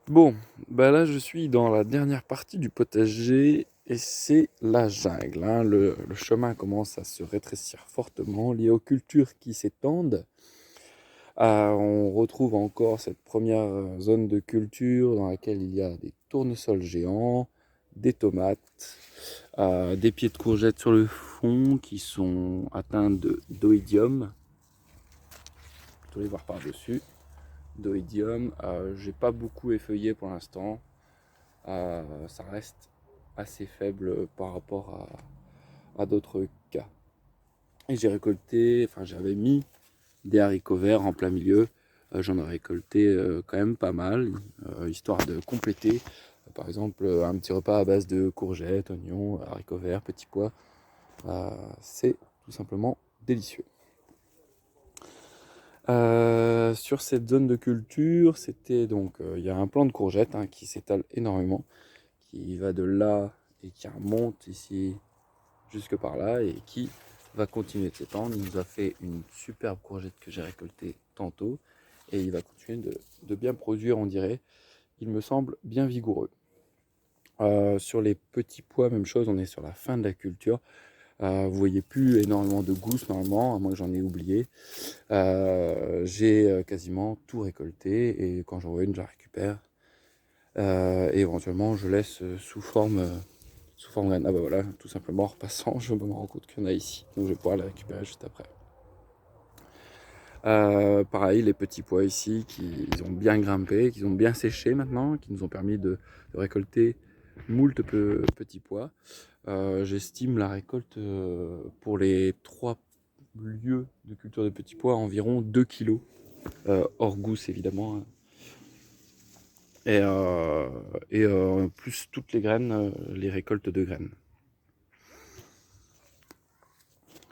Bon, bah là je suis dans la dernière partie du potager et c'est la jungle, hein. Le chemin commence à se rétrécir fortement lié aux cultures qui s'étendent. On retrouve encore cette première zone de culture dans laquelle il y a des tournesols géants, des tomates, des pieds de courgettes sur le fond qui sont atteints de d'oïdium. Plutôt les voir par-dessus. D'oïdium, j'ai pas beaucoup effeuillé pour l'instant. Ça reste assez faible par rapport à d'autres cas. Et j'ai récolté, enfin j'avais mis des haricots verts en plein milieu. J'en ai récolté quand même pas mal, histoire de compléter. Par exemple, un petit repas à base de courgettes, oignons, haricots verts, petits pois. C'est tout simplement délicieux. Sur cette zone de culture, c'était donc, il y a un plant de courgettes, hein, qui s'étale énormément, qui va de là et qui remonte ici jusque par là et qui va continuer de s'étendre. Il nous a fait une superbe courgette que j'ai récoltée tantôt et il va continuer de bien produire, on dirait. Il me semble bien vigoureux. Sur les petits pois, même chose, on est sur la fin de la culture. Vous voyez plus énormément de gousses normalement, à moins que j'en ai oublié. J'ai quasiment tout récolté et quand j'en vois une, je la récupère. Et éventuellement, je laisse sous forme graine. Ah bah voilà, tout simplement en repassant, je me rends compte qu'il y en a ici. Donc je vais pouvoir les récupérer juste après. Pareil, les petits pois ici, ils ont bien grimpé, qui ont bien séché maintenant, qui nous ont permis de récolter moult petits pois. J'estime la récolte pour les 3 lieux de culture de petits pois à environ 2 kilos, hors gousse évidemment, hein. Et, euh, plus toutes les graines, les récoltes de graines.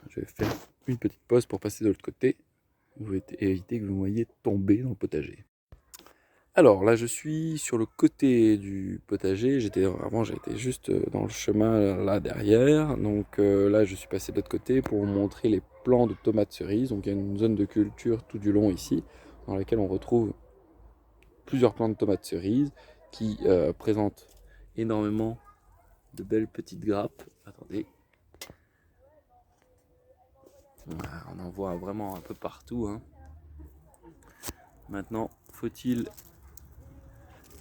Je vais faire une petite pause pour passer de l'autre côté et éviter que vous me voyiez tomber dans le potager. Alors là, je suis sur le côté du potager. Avant, j'étais juste dans le chemin là derrière. Donc là, je suis passé de l'autre côté pour vous montrer les plants de tomates cerises. Donc il y a une zone de culture tout du long ici, dans laquelle on retrouve plusieurs plants de tomates cerises qui présentent énormément de belles petites grappes. Attendez, on en voit vraiment un peu partout, hein. Maintenant, faut-il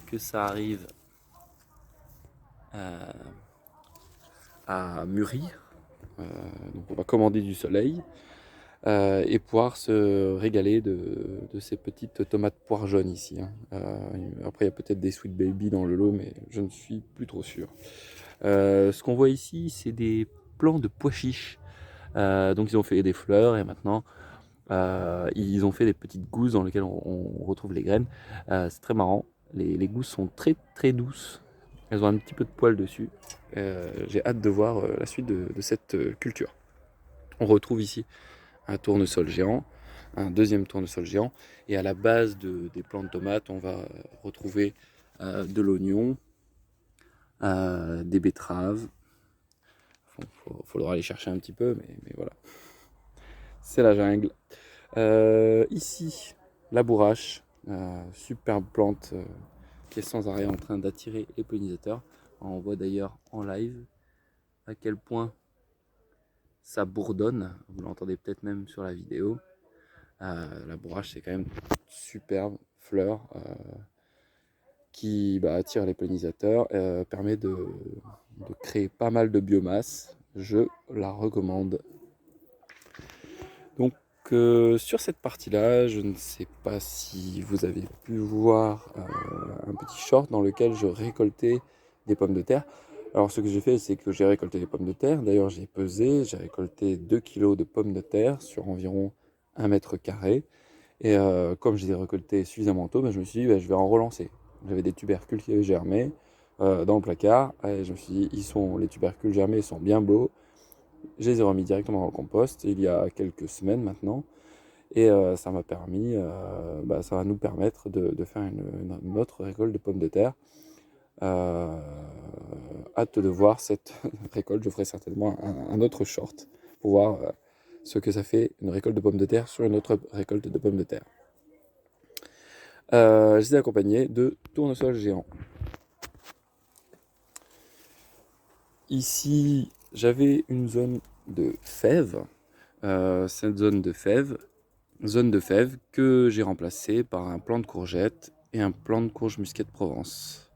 que ça arrive euh, à mûrir. Donc on va commander du soleil et pouvoir se régaler de ces petites tomates poires jaunes ici, hein. Après, il y a peut-être des sweet baby dans le lot, mais je ne suis plus trop sûr. Ce qu'on voit ici, c'est des plants de pois chiches. Donc ils ont fait des fleurs et maintenant ils ont fait des petites gousses dans lesquelles on retrouve les graines. C'est très marrant. Les gousses sont très très douces. Elles ont un petit peu de poils dessus. J'ai hâte de voir la suite de cette culture. On retrouve ici un tournesol géant, un deuxième tournesol géant, et à la base des plants de tomates, on va retrouver de l'oignon, des betteraves. Faudra aller chercher un petit peu, mais voilà. C'est la jungle. Ici, la bourrache, superbe plante qui est sans arrêt en train d'attirer les pollinisateurs. On voit d'ailleurs en live à quel point ça bourdonne. Vous l'entendez peut-être même sur la vidéo. La bourrache, c'est quand même superbe fleur qui attire les pollinisateurs, permet de créer pas mal de biomasse. Je la recommande. Donc sur cette partie-là, je ne sais pas si vous avez pu voir un petit short dans lequel je récoltais des pommes de terre. Alors ce que j'ai fait, c'est que j'ai récolté des pommes de terre. D'ailleurs, j'ai pesé, j'ai récolté 2 kilos de pommes de terre sur environ 1 mètre carré. Et comme je les ai récoltés suffisamment tôt, je me suis dit, je vais en relancer. J'avais des tubercules qui avaient germé dans le placard. Et je me suis dit, les tubercules germés sont bien beaux. Je les ai remis directement dans le compost il y a quelques semaines maintenant. Et ça m'a permis, ça va nous permettre de faire une autre récolte de pommes de terre. Euh, Hâte de voir cette récolte. Je ferai certainement un autre short pour voir ce que ça fait une récolte de pommes de terre sur une autre récolte de pommes de terre. J'étais accompagné de tournesols géants. Ici, j'avais une zone de fèves. Cette zone de fèves que j'ai remplacée par un plant de courgettes et un plant de courge musquée de Provence.